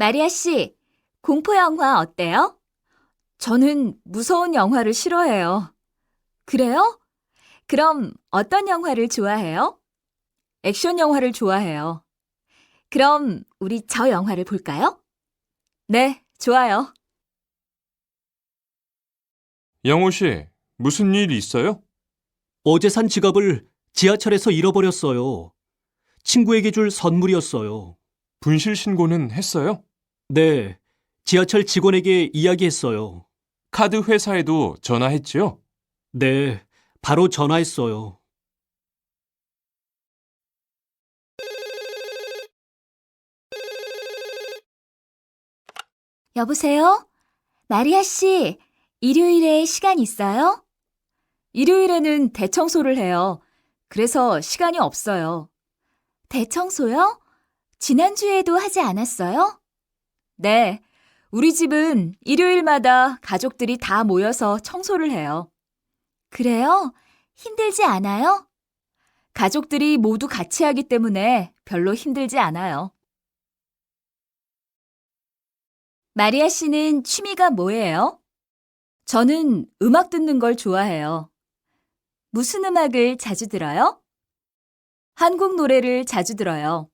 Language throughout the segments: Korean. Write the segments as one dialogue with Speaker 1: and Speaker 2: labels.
Speaker 1: 마리아 씨, 공포 영화 어때요? 저는 무서운 영화를 싫어해요. 그래요? 그럼 어떤 영화를 좋아해요? 액션 영화를 좋아해요. 그럼 우리 저 영화를 볼까요? 네, 좋아요.
Speaker 2: 영호 씨, 무슨 일 있어요?
Speaker 3: 어제 산 지갑을 지하철에서 잃어버렸어요. 친구에게 줄 선물이었어요.
Speaker 2: 분실 신고는 했어요?
Speaker 3: 네, 지하철 직원에게 이야기했어요.
Speaker 2: 카드 회사에도 전화했지요?
Speaker 3: 네, 바로 전화했어요.
Speaker 1: 여보세요? 마리아 씨, 일요일에 시간 있어요? 일요일에는 대청소를 해요. 그래서 시간이 없어요. 대청소요? 지난주에도 하지 않았어요? 네, 우리 집은 일요일마다 가족들이 다 모여서 청소를 해요. 그래요? 힘들지 않아요? 가족들이 모두 같이 하기 때문에 별로 힘들지 않아요. 마리아 씨는 취미가 뭐예요? 저는 음악 듣는 걸 좋아해요. 무슨 음악을 자주 들어요? 한국 노래를 자주 들어요.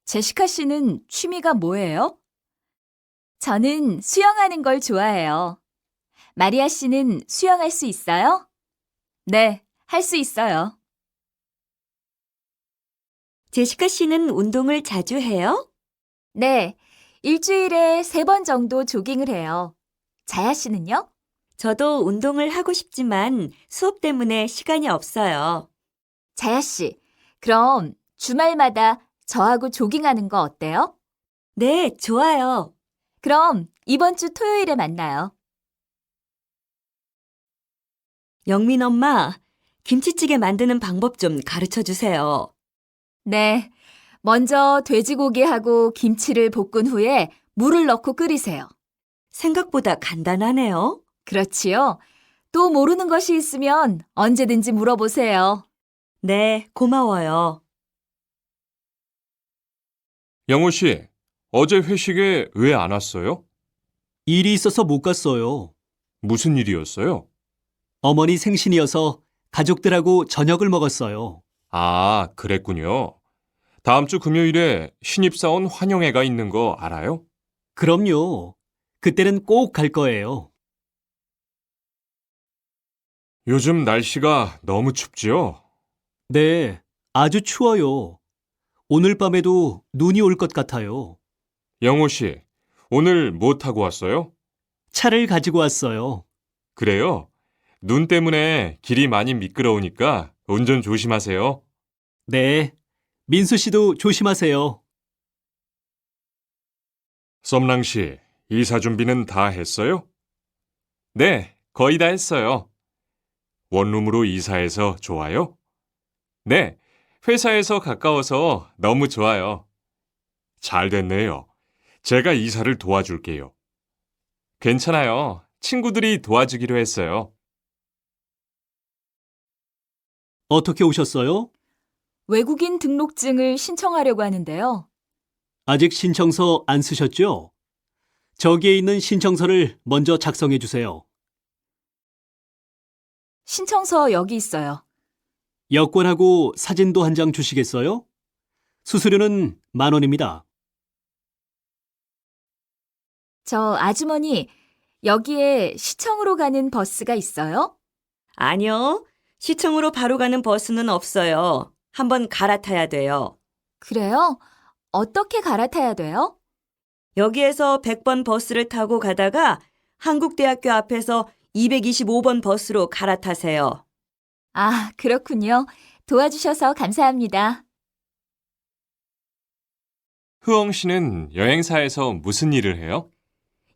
Speaker 1: 제시카 씨는 취미가 뭐예요? 저는 수영하는 걸 좋아해요. 마리아 씨는 수영할 수 있어요? 네, 할 수 있어요.
Speaker 4: 제시카 씨는 운동을 자주 해요?
Speaker 1: 네, 일주일에 3번 정도 조깅을 해요. 자야 씨는요?
Speaker 4: 저도 운동을 하고 싶지만 수업 때문에 시간이 없어요.
Speaker 1: 자야 씨, 그럼 주말마다 저하고 조깅하는 거 어때요?
Speaker 4: 네, 좋아요.
Speaker 1: 그럼 이번 주 토요일에 만나요.
Speaker 4: 영민 엄마, 김치찌개 만드는 방법 좀 가르쳐 주세요.
Speaker 1: 네, 먼저 돼지고기하고 김치를 볶은 후에 물을 넣고 끓이세요.
Speaker 4: 생각보다 간단하네요.
Speaker 1: 그렇지요? 또 모르는 것이 있으면 언제든지 물어보세요.
Speaker 4: 네, 고마워요.
Speaker 2: 영호 씨, 어제 회식에 왜 안 왔어요?
Speaker 3: 일이 있어서 못 갔어요.
Speaker 2: 무슨 일이었어요?
Speaker 3: 어머니 생신이어서 가족들하고 저녁을 먹었어요.
Speaker 2: 아, 그랬군요. 다음 주 금요일에 신입사원 환영회가 있는 거 알아요?
Speaker 3: 그럼요. 그때는 꼭 갈 거예요.
Speaker 2: 요즘 날씨가 너무 춥지요?
Speaker 3: 네, 아주 추워요. 오늘 밤에도 눈이 올 것 같아요.
Speaker 2: 영호 씨, 오늘 뭐 타고 왔어요?
Speaker 3: 차를 가지고 왔어요.
Speaker 2: 그래요? 눈 때문에 길이 많이 미끄러우니까 운전 조심하세요.
Speaker 3: 네, 민수 씨도 조심하세요.
Speaker 2: 썸랑 씨, 이사 준비는 다 했어요? 네, 거의 다 했어요. 원룸으로 이사해서 좋아요? 네, 회사에서 가까워서 너무 좋아요. 잘 됐네요. 제가 이사를 도와줄게요. 괜찮아요. 친구들이 도와주기로 했어요.
Speaker 3: 어떻게 오셨어요?
Speaker 1: 외국인 등록증을 신청하려고 하는데요.
Speaker 3: 아직 신청서 안 쓰셨죠? 저기에 있는 신청서를 먼저 작성해 주세요.
Speaker 1: 신청서 여기 있어요.
Speaker 3: 여권하고 사진도 한 장 주시겠어요? 수수료는 10,000원입니다.
Speaker 1: 저 아주머니, 여기에 시청으로 가는 버스가 있어요?
Speaker 4: 아니요, 시청으로 바로 가는 버스는 없어요. 한번 갈아타야 돼요.
Speaker 1: 그래요? 어떻게 갈아타야 돼요?
Speaker 4: 여기에서 100번 버스를 타고 가다가 한국대학교 앞에서 225번 버스로 갈아타세요.
Speaker 1: 아, 그렇군요. 도와주셔서 감사합니다.
Speaker 2: 흐엉 씨는 여행사에서 무슨 일을 해요?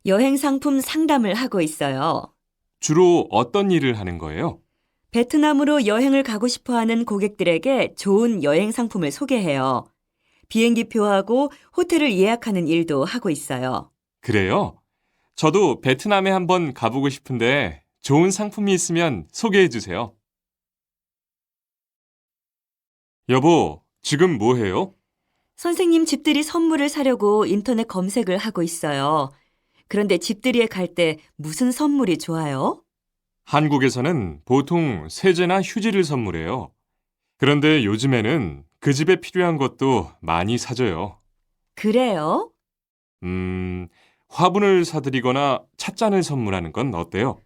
Speaker 4: 여행 상품 상담을 하고 있어요.
Speaker 2: 주로 어떤 일을 하는 거예요?
Speaker 4: 베트남으로 여행을 가고 싶어 하는 고객들에게 좋은 여행 상품을 소개해요. 비행기표하고 호텔을 예약하는 일도 하고 있어요.
Speaker 2: 그래요? 저도 베트남에 한번 가보고 싶은데 좋은 상품이 있으면 소개해 주세요. 여보, 지금 뭐 해요?
Speaker 4: 선생님 집들이 선물을 사려고 인터넷 검색을 하고 있어요. 그런데 집들이에 갈 때 무슨 선물이 좋아요?
Speaker 2: 한국에서는 보통 세제나 휴지를 선물해요. 그런데 요즘에는 그 집에 필요한 것도 많이 사줘요.
Speaker 4: 그래요?
Speaker 2: 화분을 사드리거나 찻잔을 선물하는 건 어때요?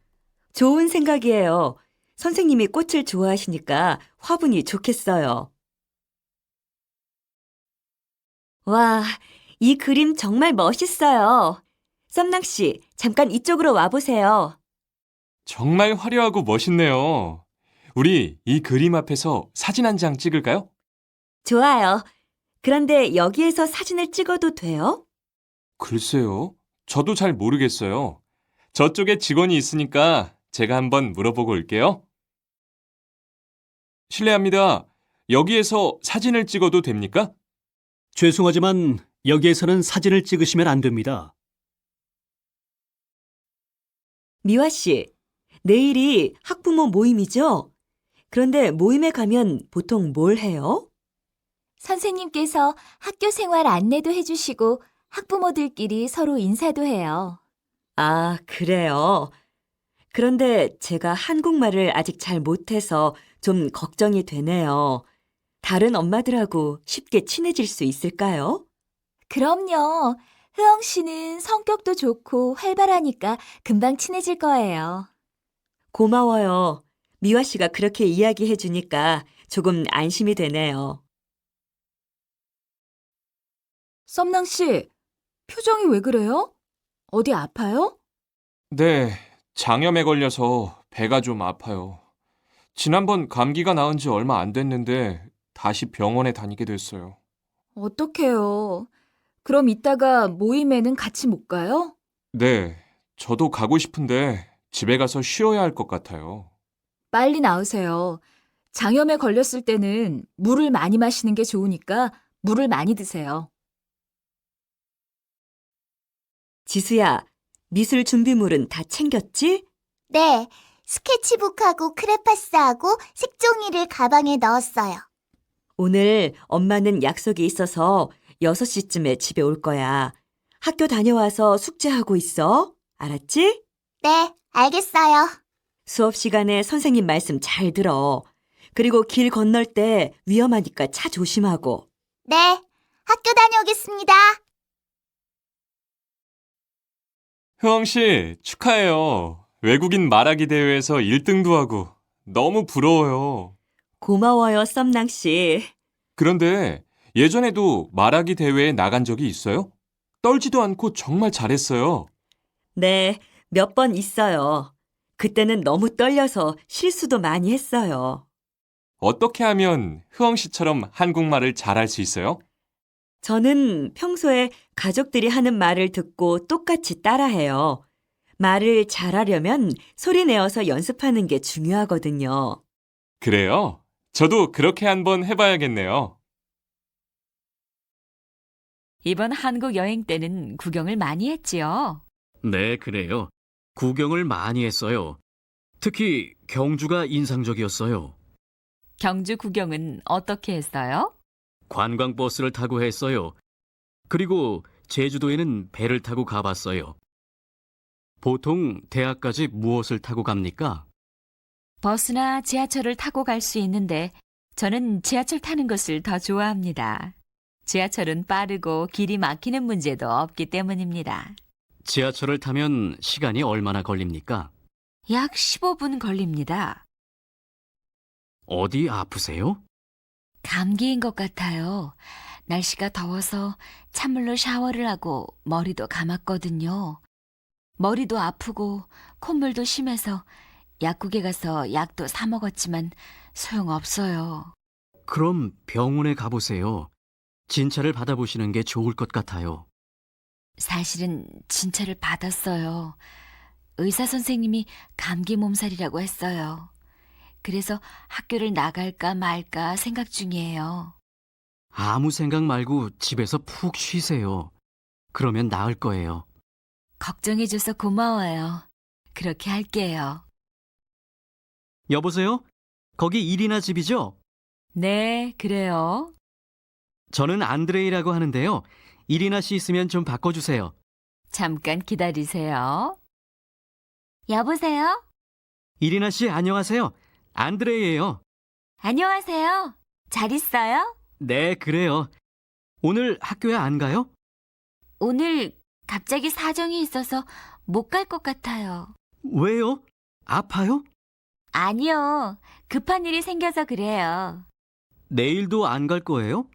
Speaker 4: 좋은 생각이에요. 선생님이 꽃을 좋아하시니까 화분이 좋겠어요. 와, 이 그림 정말 멋있어요. 썸낭 씨, 잠깐 이쪽으로 와보세요.
Speaker 2: 정말 화려하고 멋있네요. 우리 이 그림 앞에서 사진 한 장 찍을까요?
Speaker 4: 좋아요. 그런데 여기에서 사진을 찍어도 돼요?
Speaker 2: 글쎄요. 저도 잘 모르겠어요. 저쪽에 직원이 있으니까 제가 한번 물어보고 올게요. 실례합니다. 여기에서 사진을 찍어도 됩니까?
Speaker 3: 죄송하지만 여기에서는 사진을 찍으시면 안 됩니다.
Speaker 4: 미화 씨, 내일이 학부모 모임이죠? 그런데 모임에 가면 보통 뭘 해요?
Speaker 1: 선생님께서 학교 생활 안내도 해주시고 학부모들끼리 서로 인사도 해요.
Speaker 4: 아, 그래요. 그런데 제가 한국말을 아직 잘 못해서 좀 걱정이 되네요. 다른 엄마들하고 쉽게 친해질 수 있을까요?
Speaker 1: 그럼요. 흐엉 씨는 성격도 좋고 활발하니까 금방 친해질 거예요.
Speaker 4: 고마워요. 미화 씨가 그렇게 이야기해 주니까 조금 안심이 되네요.
Speaker 1: 썸낭 씨, 표정이 왜 그래요? 어디 아파요?
Speaker 2: 네, 장염에 걸려서 배가 좀 아파요. 지난번 감기가 나은 지 얼마 안 됐는데 다시 병원에 다니게 됐어요.
Speaker 1: 어떡해요. 그럼 이따가 모임에는 같이 못 가요?
Speaker 2: 네, 저도 가고 싶은데 집에 가서 쉬어야 할 것 같아요.
Speaker 1: 빨리 나으세요. 장염에 걸렸을 때는 물을 많이 마시는 게 좋으니까 물을 많이 드세요.
Speaker 4: 지수야, 미술 준비물은 다 챙겼지?
Speaker 5: 네, 스케치북하고 크레파스하고 색종이를 가방에 넣었어요.
Speaker 4: 오늘 엄마는 약속이 있어서 6시쯤에 집에 올 거야. 학교 다녀와서 숙제하고 있어. 알았지?
Speaker 5: 네, 알겠어요.
Speaker 4: 수업 시간에 선생님 말씀 잘 들어. 그리고 길 건널 때 위험하니까 차 조심하고.
Speaker 5: 네, 학교 다녀오겠습니다.
Speaker 2: 효영 씨, 축하해요. 외국인 말하기 대회에서 1등도 하고 너무 부러워요.
Speaker 4: 고마워요, 썸낭 씨.
Speaker 2: 그런데 예전에도 말하기 대회에 나간 적이 있어요? 떨지도 않고 정말 잘했어요.
Speaker 4: 네, 몇 번 있어요. 그때는 너무 떨려서 실수도 많이 했어요.
Speaker 2: 어떻게 하면 효영 씨처럼 한국말을 잘할 수 있어요?
Speaker 4: 저는 평소에 가족들이 하는 말을 듣고 똑같이 따라해요. 말을 잘하려면 소리 내어서 연습하는 게 중요하거든요.
Speaker 2: 그래요? 저도 그렇게 한번 해봐야겠네요.
Speaker 1: 이번 한국 여행 때는 구경을 많이 했지요.
Speaker 6: 네, 그래요. 구경을 많이 했어요. 특히 경주가 인상적이었어요.
Speaker 1: 경주 구경은 어떻게 했어요?
Speaker 6: 관광버스를 타고 했어요. 그리고 제주도에는 배를 타고 가봤어요. 보통 대학까지 무엇을 타고 갑니까?
Speaker 1: 버스나 지하철을 타고 갈 수 있는데 저는 지하철 타는 것을 더 좋아합니다. 지하철은 빠르고 길이 막히는 문제도 없기 때문입니다.
Speaker 6: 지하철을 타면 시간이 얼마나 걸립니까?
Speaker 1: 약 15분 걸립니다.
Speaker 6: 어디 아프세요?
Speaker 1: 감기인 것 같아요. 날씨가 더워서 찬물로 샤워를 하고 머리도 감았거든요. 머리도 아프고 콧물도 심해서 약국에 가서 약도 사 먹었지만 소용없어요.
Speaker 6: 그럼 병원에 가보세요. 진찰을 받아보시는 게 좋을 것 같아요.
Speaker 1: 사실은 진찰을 받았어요. 의사 선생님이 감기 몸살이라고 했어요. 그래서 학교를 나갈까 말까 생각 중이에요.
Speaker 6: 아무 생각 말고 집에서 푹 쉬세요. 그러면 나을 거예요.
Speaker 1: 걱정해줘서 고마워요. 그렇게 할게요.
Speaker 6: 여보세요? 거기 이리나 집이죠?
Speaker 1: 네, 그래요.
Speaker 6: 저는 안드레이라고 하는데요. 이리나 씨 있으면 좀 바꿔주세요.
Speaker 1: 잠깐 기다리세요.
Speaker 5: 여보세요?
Speaker 6: 이리나 씨 안녕하세요. 안드레이예요.
Speaker 5: 안녕하세요. 잘 있어요?
Speaker 6: 네, 그래요. 오늘 학교에 안 가요?
Speaker 5: 오늘 갑자기 사정이 있어서 못 갈 것 같아요.
Speaker 6: 왜요? 아파요?
Speaker 5: 아니요. 급한 일이 생겨서 그래요.
Speaker 6: 내일도 안 갈 거예요?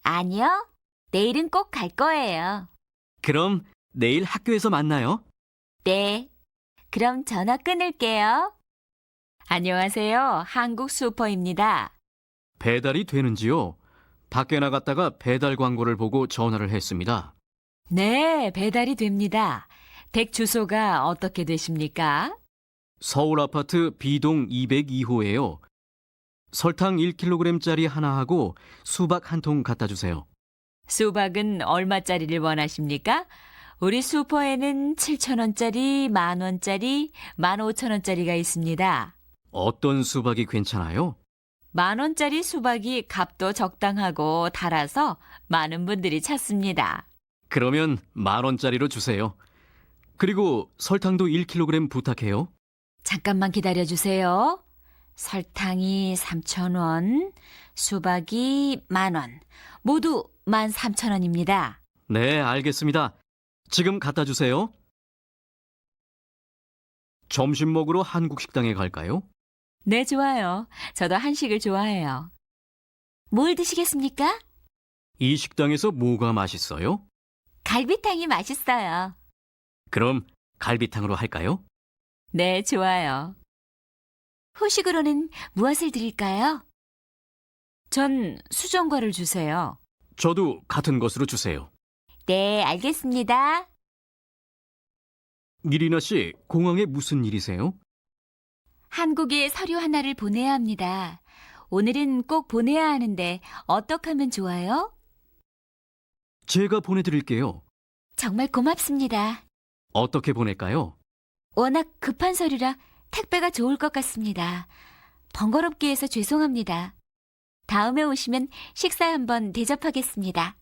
Speaker 5: 아니요. 내일은 꼭 갈 거예요.
Speaker 6: 그럼 내일 학교에서 만나요.
Speaker 5: 네. 그럼 전화 끊을게요.
Speaker 1: 안녕하세요. 한국 슈퍼입니다.
Speaker 6: 배달이 되는지요? 밖에 나갔다가 배달 광고를 보고 전화를 했습니다.
Speaker 1: 네, 배달이 됩니다. 댁 주소가 어떻게 되십니까?
Speaker 6: 서울 아파트 B동 202호예요. 설탕 1kg짜리 하나 하고 수박 한 통 갖다 주세요.
Speaker 1: 수박은 얼마짜리를 원하십니까? 우리 슈퍼에는 7,000원짜리, 10,000원짜리, 15,000원짜리가 있습니다.
Speaker 6: 어떤 수박이 괜찮아요?
Speaker 1: 10,000원짜리 수박이 값도 적당하고 달아서 많은 분들이 찾습니다.
Speaker 6: 그러면 10,000원짜리로 주세요. 그리고 설탕도 1kg 부탁해요.
Speaker 1: 잠깐만 기다려주세요. 설탕이 3,000원, 수박이 10,000원, 모두 13,000원입니다.
Speaker 6: 네, 알겠습니다. 지금 갖다 주세요. 점심 먹으러 한국 식당에 갈까요?
Speaker 1: 네, 좋아요. 저도 한식을 좋아해요.
Speaker 5: 뭘 드시겠습니까?
Speaker 6: 이 식당에서 뭐가 맛있어요?
Speaker 5: 갈비탕이 맛있어요.
Speaker 6: 그럼 갈비탕으로 할까요?
Speaker 1: 네, 좋아요.
Speaker 5: 후식으로는 무엇을 드릴까요?
Speaker 1: 전 수정과를 주세요.
Speaker 6: 저도 같은 것으로 주세요.
Speaker 5: 네, 알겠습니다.
Speaker 6: 미리나 씨, 공항에 무슨 일이세요?
Speaker 5: 한국에 서류 하나를 보내야 합니다. 오늘은 꼭 보내야 하는데 어떻게 하면 좋아요?
Speaker 6: 제가 보내드릴게요.
Speaker 5: 정말 고맙습니다.
Speaker 6: 어떻게 보낼까요?
Speaker 5: 워낙 급한 서류라 택배가 좋을 것 같습니다. 번거롭게 해서 죄송합니다. 다음에 오시면 식사 한번 대접하겠습니다.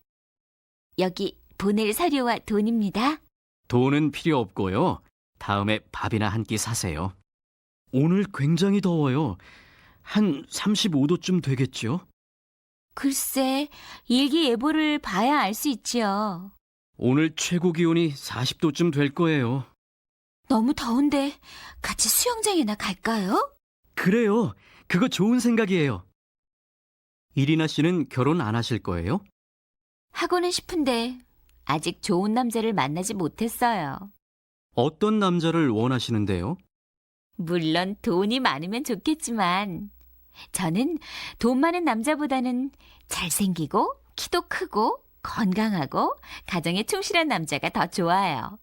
Speaker 5: 여기 보낼 서류와 돈입니다.
Speaker 6: 돈은 필요 없고요. 다음에 밥이나 한 끼 사세요. 오늘 굉장히 더워요. 한 35도쯤 되겠죠?
Speaker 5: 글쎄, 일기예보를 봐야 알 수 있지요.
Speaker 6: 오늘 최고 기온이 40도쯤 될 거예요.
Speaker 5: 너무 더운데 같이 수영장이나 갈까요?
Speaker 6: 그래요. 그거 좋은 생각이에요. 이리나 씨는 결혼 안 하실 거예요?
Speaker 5: 하고는 싶은데 아직 좋은 남자를 만나지 못했어요.
Speaker 6: 어떤 남자를 원하시는데요?
Speaker 5: 물론 돈이 많으면 좋겠지만 저는 돈 많은 남자보다는 잘생기고 키도 크고 건강하고 가정에 충실한 남자가 더 좋아요.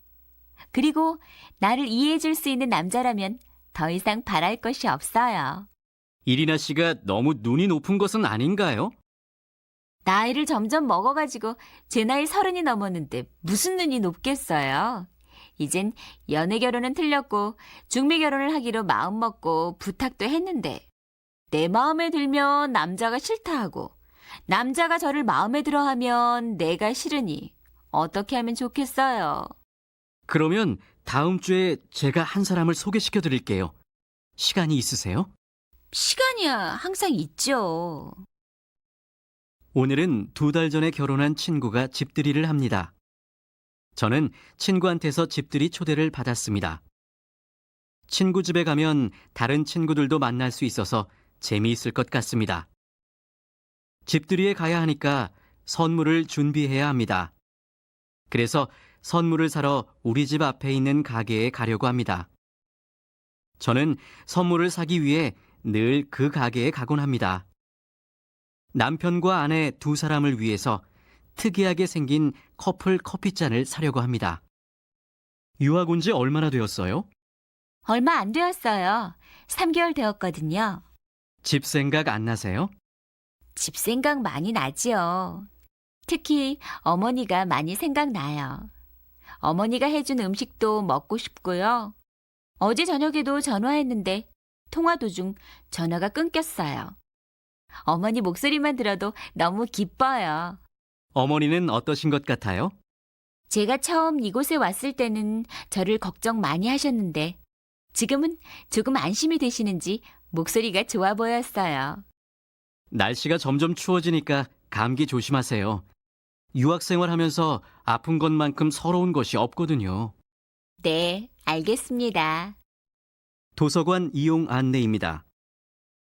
Speaker 5: 그리고 나를 이해해 줄 수 있는 남자라면 더 이상 바랄 것이 없어요.
Speaker 6: 이리나 씨가 너무 눈이 높은 것은 아닌가요?
Speaker 5: 나이를 점점 먹어가지고 제 나이 30이 넘었는데 무슨 눈이 높겠어요. 이젠 연애 결혼은 틀렸고 중매 결혼을 하기로 마음먹고 부탁도 했는데 내 마음에 들면 남자가 싫다 하고 남자가 저를 마음에 들어 하면 내가 싫으니 어떻게 하면 좋겠어요.
Speaker 6: 그러면 다음 주에 제가 한 사람을 소개시켜 드릴게요. 시간이 있으세요?
Speaker 5: 시간이야 항상 있죠.
Speaker 6: 오늘은 2달 전에 결혼한 친구가 집들이를 합니다. 저는 친구한테서 집들이 초대를 받았습니다. 친구 집에 가면 다른 친구들도 만날 수 있어서 재미있을 것 같습니다. 집들이에 가야 하니까 선물을 준비해야 합니다. 그래서 선물을 사러 우리 집 앞에 있는 가게에 가려고 합니다. 저는 선물을 사기 위해 늘 그 가게에 가곤 합니다. 남편과 아내 두 사람을 위해서 특이하게 생긴 커플 커피잔을 사려고 합니다. 유학 온 지 얼마나 되었어요?
Speaker 5: 얼마 안 되었어요. 3개월 되었거든요.
Speaker 6: 집 생각 안 나세요?
Speaker 5: 집 생각 많이 나지요. 특히 어머니가 많이 생각나요. 어머니가 해준 음식도 먹고 싶고요. 어제 저녁에도 전화했는데 통화 도중 전화가 끊겼어요. 어머니 목소리만 들어도 너무 기뻐요.
Speaker 6: 어머니는 어떠신 것 같아요?
Speaker 5: 제가 처음 이곳에 왔을 때는 저를 걱정 많이 하셨는데 지금은 조금 안심이 되시는지 목소리가 좋아 보였어요.
Speaker 6: 날씨가 점점 추워지니까 감기 조심하세요. 유학생활 하면서 아픈 것만큼 서러운 것이 없거든요.
Speaker 5: 네, 알겠습니다.
Speaker 6: 도서관 이용 안내입니다.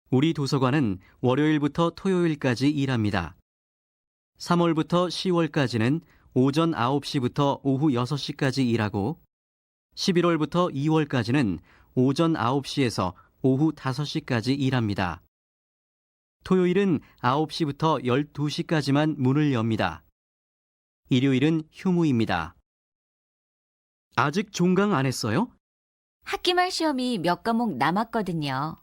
Speaker 6: 우리 도서관은 월요일부터 토요일까지 일합니다. 3월부터 10월까지는 오전 9시부터 오후 6시까지 일하고 11월부터 2월까지는 오전 9시에서 오후 5시까지 일합니다. 토요일은 9시부터 12시까지만 문을 엽니다. 일요일은 휴무입니다. 아직 종강 안 했어요?
Speaker 5: 학기말 시험이 몇 과목 남았거든요.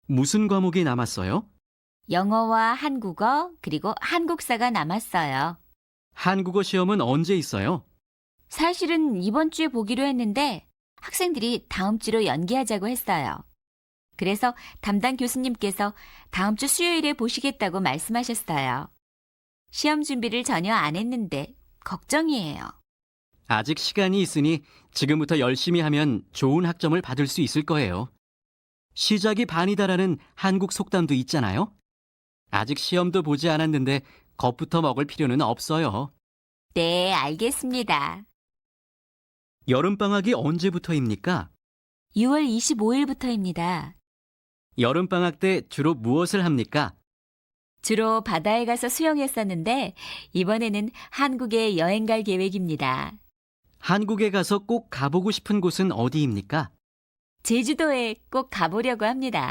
Speaker 6: 무슨 과목이 남았어요?
Speaker 5: 영어와 한국어, 그리고 한국사가 남았어요.
Speaker 6: 한국어 시험은 언제 있어요?
Speaker 5: 사실은 이번 주에 보기로 했는데 학생들이 다음 주로 연기하자고 했어요. 그래서 담당 교수님께서 다음 주 수요일에 보시겠다고 말씀하셨어요. 시험 준비를 전혀 안 했는데 걱정이에요.
Speaker 6: 아직 시간이 있으니 지금부터 열심히 하면 좋은 학점을 받을 수 있을 거예요. 시작이 반이다라는 한국 속담도 있잖아요. 아직 시험도 보지 않았는데 겁부터 먹을 필요는 없어요.
Speaker 5: 네, 알겠습니다.
Speaker 6: 여름방학이 언제부터입니까?
Speaker 5: 6월 25일부터입니다.
Speaker 6: 여름방학 때 주로 무엇을 합니까?
Speaker 5: 주로 바다에 가서 수영했었는데 이번에는 한국에 여행 갈 계획입니다.
Speaker 6: 한국에 가서 꼭 가보고 싶은 곳은 어디입니까?
Speaker 5: 제주도에 꼭 가보려고 합니다.